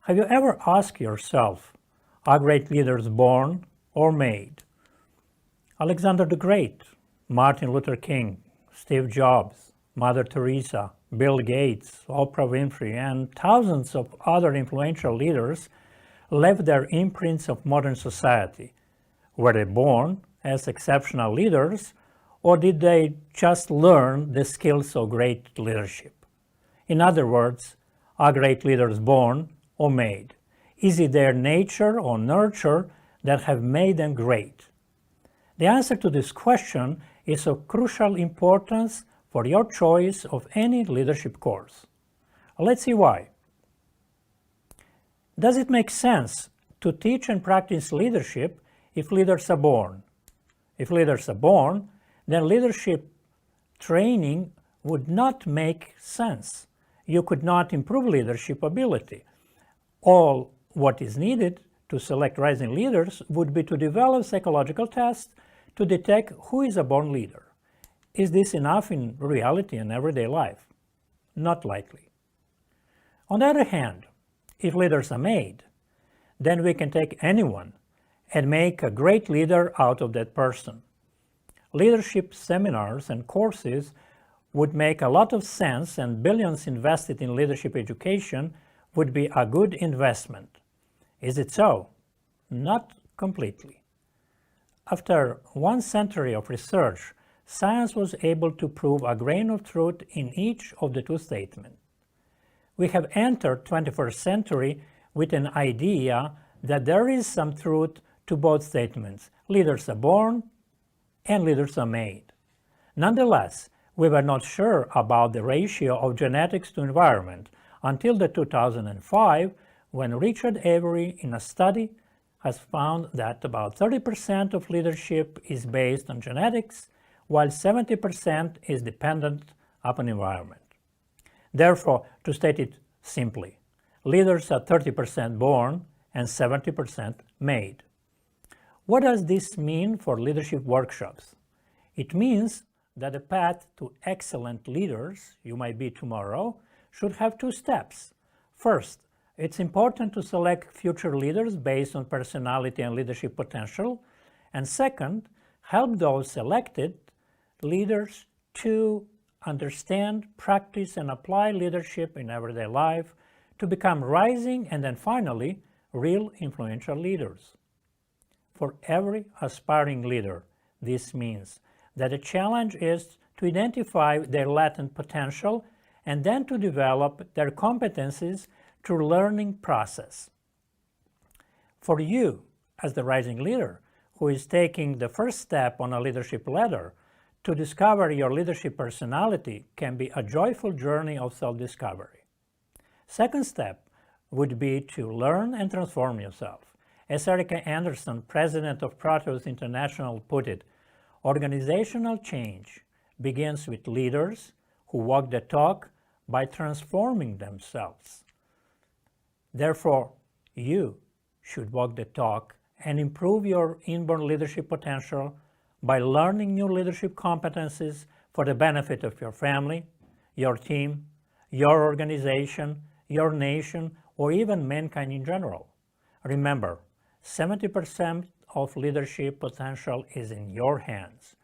Have you ever asked yourself, are great leaders born or made? Alexander the Great, Martin Luther King, Steve Jobs, Mother Teresa, Bill Gates, Oprah Winfrey, and thousands of other influential leaders left their imprints of modern society. Were they born as exceptional leaders, or did they just learn the skills of great leadership? In other words, are great leaders born or made? Is it their nature or nurture that have made them great? The answer to this question is of crucial importance for your choice of any leadership course. Let's see why. Does it make sense to teach and practice leadership if leaders are born? If leaders are born, then leadership training would not make sense. You could not improve leadership ability. All what is needed to select rising leaders would be to develop psychological tests to detect who is a born leader. Is this enough in reality and everyday life? Not likely. On the other hand, if leaders are made, then we can take anyone and make a great leader out of that person. Leadership seminars and courses would make a lot of sense, and billions invested in leadership education would be a good investment. Is it so? Not completely. After 1 century of research, science was able to prove a grain of truth in each of the 2 statements. We have entered 21st century with an idea that there is some truth to both statements. Leaders are born and leaders are made. Nonetheless, we were not sure about the ratio of genetics to environment until the 2005, when Richard Avery, in a study, has found that about 30% of leadership is based on genetics, while 70% is dependent upon environment. Therefore, to state it simply, leaders are 30% born and 70% made. What does this mean for leadership workshops? It means that the path to excellent leaders you might be tomorrow should have 2 steps. First, it's important to select future leaders based on personality and leadership potential. And second, help those selected leaders to understand, practice, and apply leadership in everyday life to become rising and then finally real influential leaders. For every aspiring leader, this means that the challenge is to identify their latent potential and then to develop their competencies through learning process. For you, as the rising leader who is taking the first step on a leadership ladder, to discover your leadership personality can be a joyful journey of self-discovery. Second step would be to learn and transform yourself. As Erica Anderson, president of Proteus International, put it, organizational change begins with leaders who walk the talk by transforming themselves. Therefore, you should walk the talk and improve your inborn leadership potential by learning new leadership competencies for the benefit of your family, your team, your organization, your nation, or even mankind in general. Remember, 70% of leadership potential is in your hands.